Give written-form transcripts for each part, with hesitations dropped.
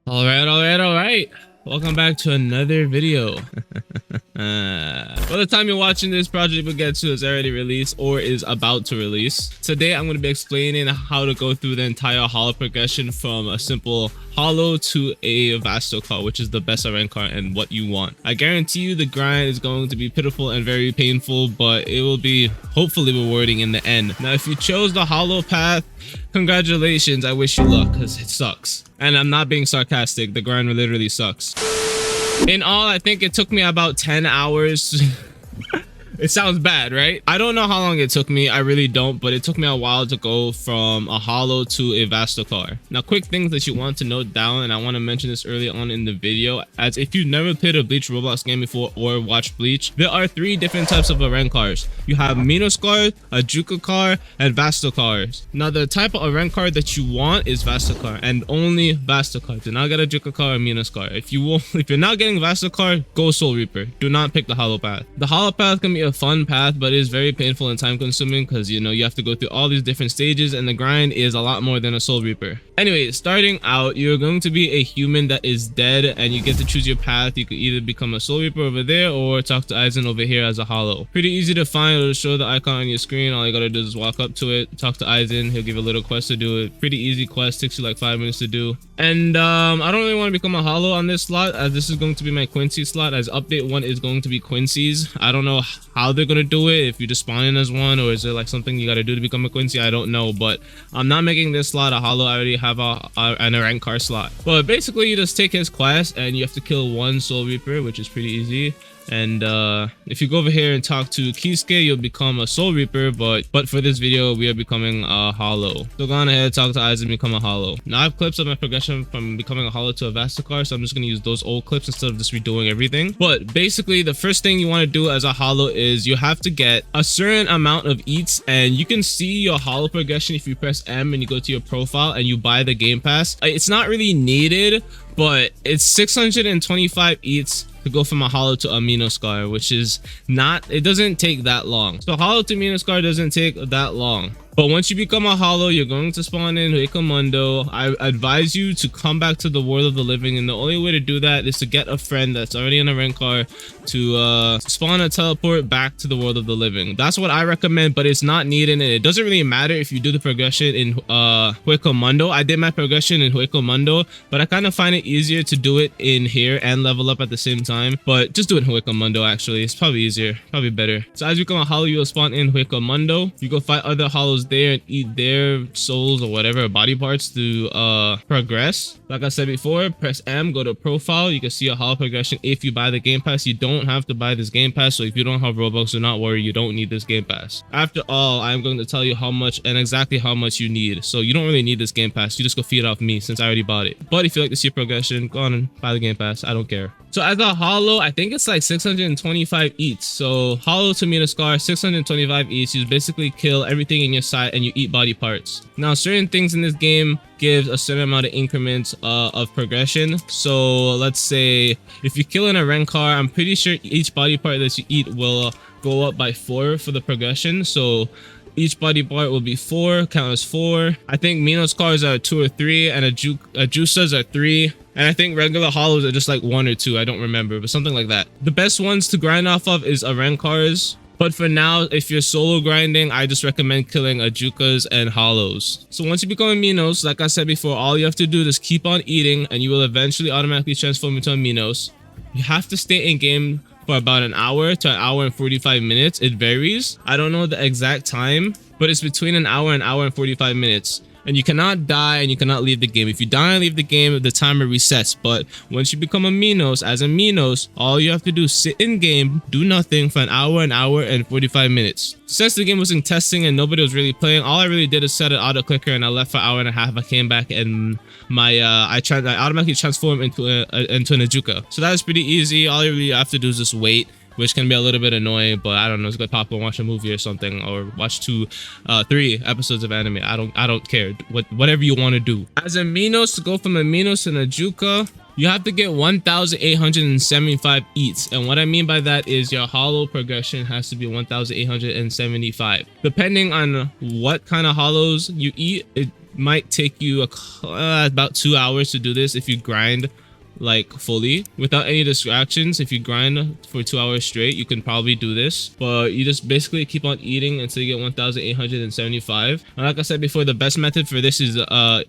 All right. Welcome back to another video. By the time you're watching this, Project Mugetsu is already released or is about to release. Today, I'm going to be explaining how to go through the entire holo progression from a simple holo to a Vasto card, which is the best Arrancar and what you want. I guarantee you the grind is going to be pitiful and very painful, but it will be hopefully rewarding in the end. Now, if you chose the holo path, congratulations. I wish you luck because it sucks. And I'm not being sarcastic. The grind literally sucks. In all, I think it took me about 10 hours. It sounds bad, right? I don't know how long it took me. I really don't, but it took me a while to go from a holo to a Vasto car. Now, quick things that you want to note down, and I want to mention this early on in the video, as if you've never played a Bleach Roblox game before or watched Bleach, there are 3 different types of Arrancars. You have Minos cars, a Juka car, and Vasto cars. Now, the type of Arrancar that you want is Vasto car, and only Vasto car. Do not get a Juka car or Minos car. If you're not getting Vasto car, go Soul Reaper. Do not pick the holo path. The holo path can be a fun path, but it is very painful and time consuming because you have to go through all these different stages, and the grind is a lot more than a Soul Reaper. Anyway, starting out, you're going to be a human that is dead, and you get to choose your path. You could either become a Soul Reaper over there or talk to Aizen over here as a holo. Pretty easy to find. It'll show the icon on your screen. All you gotta do is walk up to it, talk to Aizen. He'll give you a little quest to do it. Pretty easy quest, takes you like 5 minutes to do. And I don't really want to become a holo on this slot, as this is going to be my Quincy slot, as update 1 is going to be Quincy's. I don't know how they're gonna do it, if you just spawn in as one, or is it like something you got to do to become a Quincy? I don't know, but I'm not making this slot a holo. I already have an Arrancar slot. But basically, you just take his quest and you have to kill 1 Soul Reaper, which is pretty easy. And if you go over here and talk to Kisuke, you'll become a Soul Reaper, but for this video we are becoming a holo. So go on ahead, talk to Aizen, become a holo. Now I have clips of my progression from becoming a holo to a Vastacar, so I'm just going to use those old clips instead of just redoing everything. But basically, the first thing you want to do as a holo is you have to get a certain amount of eats, and you can see your holo progression if you press M and you go to your profile and you buy the game pass. It's not really needed, but it's 625 eats to go from a holo to a Minos car, which is not, it doesn't take that long. So holo to Minos car doesn't take that long. But once you become a holo, you're going to spawn in Mundo. I advise you to come back to the world of the living, and the only way to do that is to get a friend that's already in a Arrancar to spawn a teleport back to the world of the living. That's what I recommend, but it's not needed, and it doesn't really matter if you do the progression in Mundo. I did my progression in Mundo, but I kind of find it easier to do it in here and level up at the same time. But just do it in Mundo, actually. It's probably easier, probably better. So as you become a holo, you'll spawn in Mundo. You go fight other holos there and eat their souls or whatever body parts to progress. Like I said before, press M, go to profile. You can see a holo progression if you buy the game pass. You don't have to buy this game pass, so if you don't have Robux, do not worry, you don't need this game pass. After all, I'm going to tell you how much and exactly how much you need, so you don't really need this game pass. You just go feed off me since I already bought it. But if you like to see progression, go on and buy the game pass. I don't care. So as a holo, I think it's like 625 eats. So holo to Minos car, 625 eats. You basically kill everything in your side and you eat body parts. Now, certain things in this game gives a certain amount of increments of progression. So let's say if you kill an Arrancar, I'm pretty sure each body part that you eat will go up by 4 for the progression. So each body part will be 4, count as 4. I think Minos cars are 2 or 3, and a Jusas are 3. And I think regular holos are just like 1 or 2. I don't remember, but something like that. The best ones to grind off of is Arrancars. But for now, if you're solo grinding, I just recommend killing Jukas and holos. So once you become a Minos, like I said before, all you have to do is keep on eating, and you will eventually automatically transform into a Minos. You have to stay in game for about an hour to an hour and 45 minutes. It varies. I don't know the exact time, but it's between an hour and 45 minutes. And you cannot die and you cannot leave the game. If you die and leave the game, the timer resets. But once you become a Minos, as a Minos, all you have to do is sit in game, do nothing for an hour and 45 minutes. Since the game was in testing and nobody was really playing, all I really did is set an auto clicker, and I left for an hour and a half. I came back and my I automatically transformed into an Ajuka. So that is pretty easy. All you really have to do is just wait, which can be a little bit annoying, but I don't know, just go pop and watch a movie or something, or watch 3 episodes of anime. I don't care. Whatever you want to do. As a Minos, to go from a Minos and a Juka, you have to get 1,875 eats, and what I mean by that is your holo progression has to be 1,875. Depending on what kind of holos you eat, might take you about 2 hours to do this if you grind like fully without any distractions. If you grind for 2 hours straight, you can probably do this, but you just basically keep on eating until you get 1875. And like I said before, the best method for this is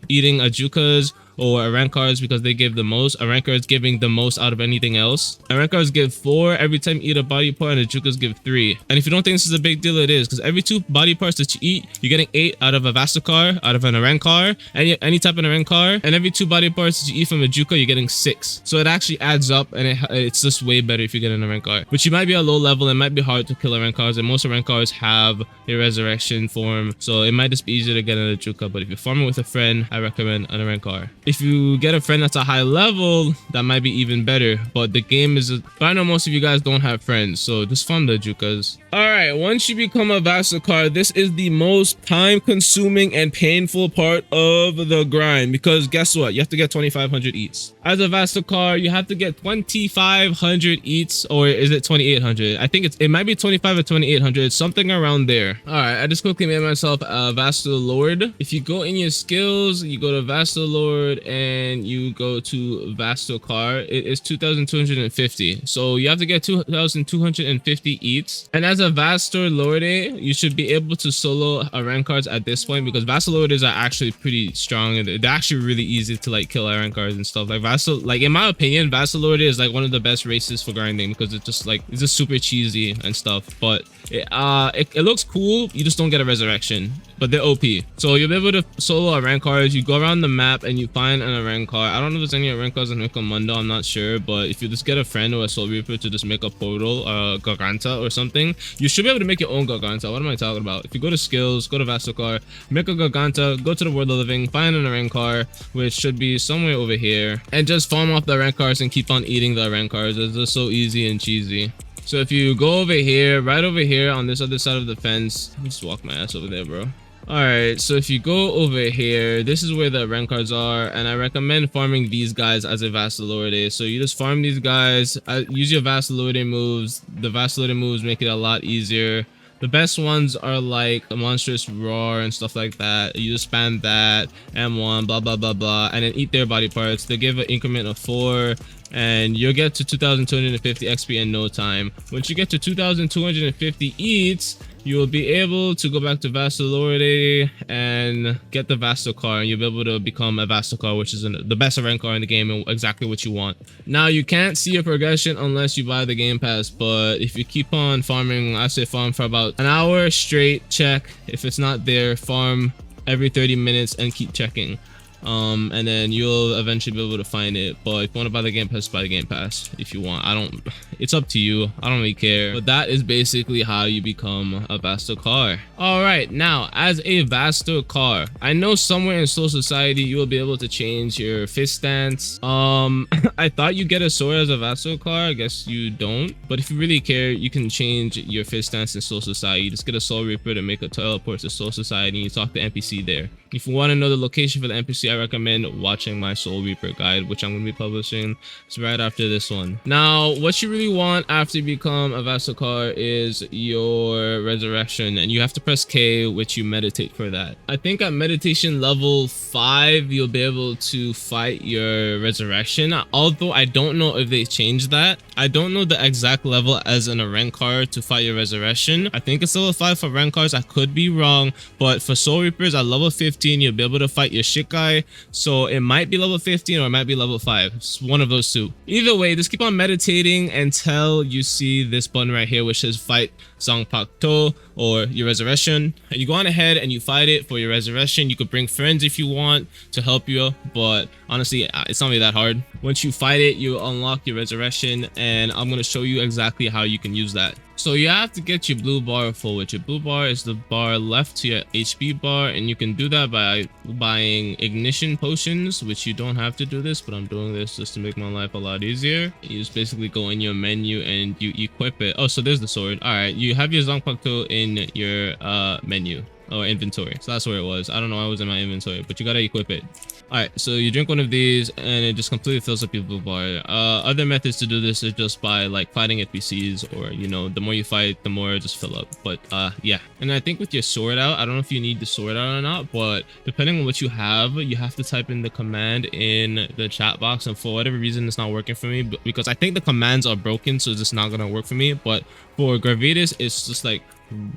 eating ajukas or Arrancars because they give the most. Arrancars giving the most out of anything else. Arrancars give 4 every time you eat a body part, and Ajukas give 3. And if you don't think this is a big deal, it is, because every 2 body parts that you eat, you're getting 8 out of a Vastacar, out of an Arrancar, any type of Arrancar. And every 2 body parts that you eat from a Juka, you're getting 6. So it actually adds up, and it's just way better if you get an Arrancar. But you might be a low level, it might be hard to kill Arrancars, and most Arrancars have a resurrection form, so it might just be easier to get an Ajuka. But if you're farming with a friend, I recommend an Arrancar. If you get a friend that's a high level, that might be even better, but the game is but I know most of you guys don't have friends, so just farm the Jukas. All right, once you become a Vastacar, this is the most time consuming and painful part of the grind, because guess what, you have to get 2500 eats. As a Vastacar, you have to get 2500 eats, or is it 2800? I think it might be 25 or 2800, something around there. All right, I just quickly made myself a Vastal Lord. If you go in your skills, you go to Vastal Lord and you go to Vastacar, it is 2250. So you have to get 2250 eats. And as a Vastar Lorde, you should be able to solo Arrancars at this point, because Vastal Lordes are actually pretty strong and they're actually really easy to like kill Arrancars and stuff. Like Vastal, like in my opinion, Vastal Lorde is like one of the best races for grinding, because it's just like it's just super cheesy and stuff. But it looks cool. You just don't get a resurrection, but they're OP. So you'll be able to solo Arrancars. You go around the map and you find an Arrancar. I don't know if there's any Arrancars in Recommendo, I'm not sure, but if you just get a friend or a Soul Reaper to just make a portal, Garganta or something, you should be able to make your own Garganta. What am I talking about? If you go to skills, go to Vastacar, make a Garganta, go to the World of Living, find an Arrancar, which should be somewhere over here, and just farm off the Arrancars and keep on eating the Arrancars. It's just so easy and cheesy. So if you go over here, right over here on this other side of the fence, just walk my ass over there, bro. Alright, so if you go over here, this is where the Arrancars are, and I recommend farming these guys as a Vastal Lorde. So you just farm these guys, use your Vastal Lorde moves. The Vastal Lorde moves make it a lot easier. The best ones are like a Monstrous Roar and stuff like that. You just spam that, M1, blah, blah, blah, blah, and then eat their body parts. They give an increment of 4, and you'll get to 2250 XP in no time. Once you get to 2250 eats, you will be able to go back to Vastal Lorde and get the Vastacar, and you'll be able to become a Vastacar, which is the best Arrancar in the game and exactly what you want. Now, you can't see your progression unless you buy the Game Pass, but if you keep on farming, I say farm for about an hour straight, check. If it's not there, farm every 30 minutes and keep checking. And then you'll eventually be able to find it. But if you want to buy the Game Pass, buy the Game Pass if you want. It's up to you. I don't really care. But that is basically how you become a Vastacar. Alright, now as a Vastacar, I know somewhere in Soul Society you will be able to change your fist stance. I thought you get a sword as a Vastacar. I guess you don't. But if you really care, you can change your fist stance in Soul Society. You just get a Soul Reaper to make a teleport to Soul Society, and you talk to NPC there. If you want to know the location for the NPC, I recommend watching my Soul Reaper guide, which I'm going to be publishing. It's right after this one. Now, what you really want after you become a Vastacar is your resurrection, and you have to press K, which you meditate for that. I think at meditation level 5, you'll be able to fight your resurrection, although I don't know if they changed that. I don't know the exact level as an Arrancar to fight your resurrection. I think it's level 5 for Arrancars. I could be wrong, but for Soul Reapers at level 15, you'll be able to fight your Shikai. So it might be level 15 or it might be level 5. It's one of those two. Either way, just keep on meditating until you see this button right here, which says fight Zangpakto, or your resurrection, and you go on ahead and you fight it for your resurrection. You could bring friends if you want to help you, but honestly, it's not really that hard. Once you fight it, you unlock your resurrection, and I'm going to show you exactly how you can use that. So you have to get your blue bar full, which your blue bar is the bar left to your HP bar, and you can do that by buying ignition potions, which you don't have to do this, but I'm doing this just to make my life a lot easier. You just basically go in your menu and you equip it. Oh, so there's the sword. All right, you have your Zangpakto in your menu. or inventory. So that's where it was. I don't know why it was in my inventory, but you gotta equip it. All right, so you drink one of these and it just completely fills up your blue bar. Other methods to do this is just by like fighting NPCs, or you know, the more you fight, the more it just fill up. But yeah, and I think with your sword out, I don't know if you need the sword out or not, but depending on what you have to type in the command in the chat box, and for whatever reason it's not working for me, because I think the commands are broken, so it's just not gonna work for me. But for Gravitas, it's just like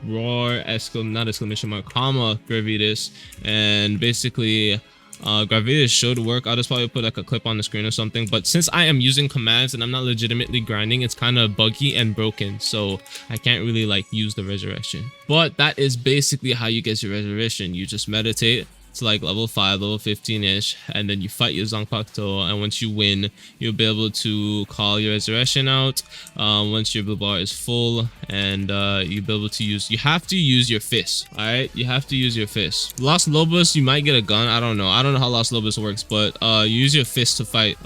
roar not exclamation mark comma Gravitas, and basically Gravitas should work. I'll just probably put like a clip on the screen or something, but since I am using commands and I'm not legitimately grinding, it's kind of buggy and broken, so I can't really like use the resurrection. But that is basically how you get your resurrection. You just meditate to like level 5, level 15-ish, and then you fight your Zanpakuto, and once you win, you'll be able to call your resurrection out once your blue bar is full, and you'll be able to you have to use your fist. All right, you have to use your fist. Los Lobos, you might get a gun. I don't know how Los Lobos works, but you use your fist to fight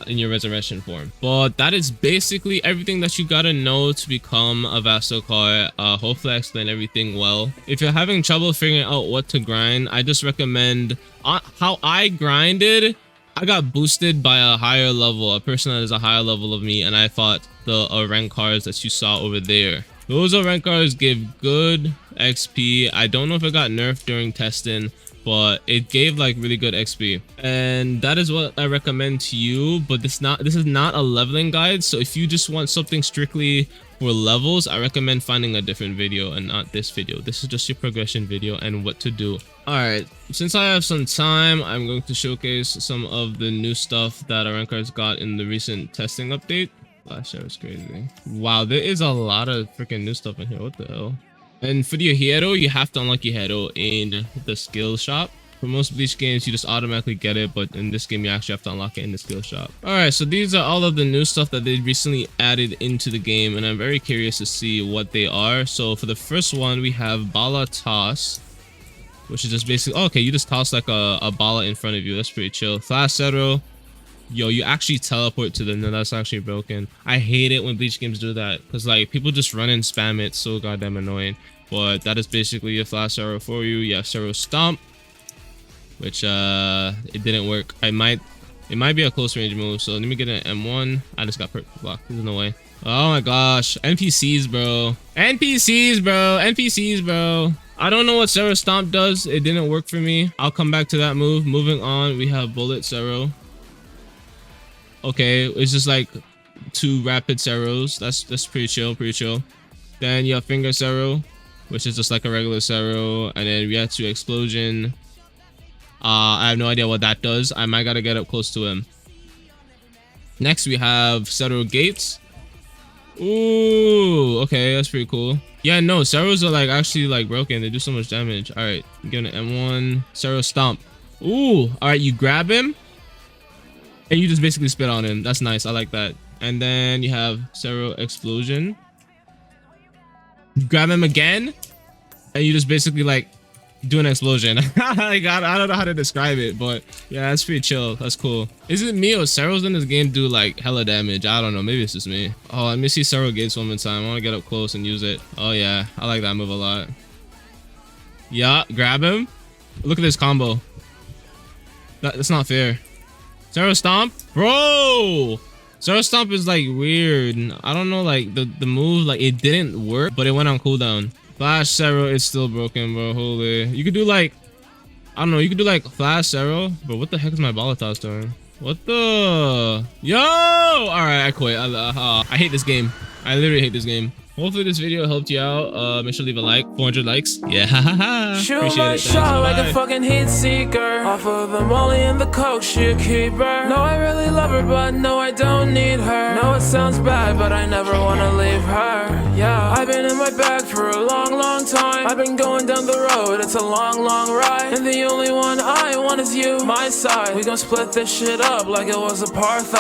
in your resurrection form. But that is basically everything that you gotta know to become a Vassal-Car. Hopefully I explained everything well. If you're having trouble figuring out what to grind, I just recommend how I grinded. I got boosted by a higher level, a person that is a higher level of me, and I fought the Arrancars that you saw over there. Those Arrancars give good XP. I don't know if it got nerfed during testing, but it gave like really good XP, and that is what I recommend to you. But this is not a leveling guide, so if you just want something strictly for levels, I recommend finding a different video and not this video. This is just your progression video and what to do. All right, since I have some time, I'm going to showcase some of the new stuff that Arrancar's got in the recent testing update. Gosh, that was crazy. Wow, there is a lot of freaking new stuff in here. What the hell? And for your hero, you have to unlock your hero in the skill shop. For most Bleach games, you just automatically get it, but in this game, you actually have to unlock it in the skill shop. Alright, so these are all of the new stuff that they recently added into the game, and I'm very curious to see what they are. So for the first one, we have Bala Toss, which is just basically, oh, okay, you just toss like a bala in front of you. That's pretty chill. Flash Zero. Yo, you actually teleport to them. No, that's actually broken. I hate it when Bleach games do that, because like people just run and spam it. So goddamn annoying. But that is basically your Flash Arrow for you. You have Zero Stomp, which it didn't work. It might be a close range move. So let me get an M1. I just got perfect block. There's no way. Oh my gosh, NPCs, bro. NPCs, bro. NPCs, bro. I don't know what Zero Stomp does. It didn't work for me. I'll come back to that move. Moving on, we have Bullet Zero. Okay, it's just like 2 rapid Zeros. That's pretty chill, pretty chill. Then you have Finger Zero, which is just like a regular Zero, and then Mugetsu Explosion. I have no idea what that does. I might gotta get up close to him. Next we have Zero Gates. Ooh, okay, that's pretty cool. Yeah, no, Zeros are like actually like broken. They do so much damage. All right, I'm giving an M1. Zero Stomp. Ooh, all right, you grab him and you just basically spit on him. That's nice. I like that. And then you have Zero Explosion. You grab him again and you just basically like do an explosion. Like, I don't know how to describe it, but yeah, that's pretty chill. That's cool. Is it me or Zeros in this game do like hella damage? I don't know. Maybe it's just me. Oh, let me see Zero Gates one more time. I want to get up close and use it. Oh yeah, I like that move a lot. Yeah, grab him. Look at this combo. That's not fair. Zero Stomp, bro. Zero Stomp is like weird. I don't know, like the move, like it didn't work, but it went on cooldown. Flash Zero is still broken, bro. Holy, you could do like, I don't know, you could do like Flash Zero, but what the heck is my Balatas doing? What the? Yo! All right, I quit. I hate this game. I literally hate this game. Hopefully this video helped you out. Make sure to leave a like. 400 likes. Yeah. Shoot appreciate my it. Thanks. shot Bye. like a fucking heat seeker. Off of the molly and the coke, she a keeper. No, I really love her, but no, I don't need her. No, it sounds bad, but I never wanna leave her. Yeah, I've been in my bag for a long, long time. I've been going down the road, it's a long, long ride. And the only one I want is you, my side. We gon' split this shit up like it was apartheid.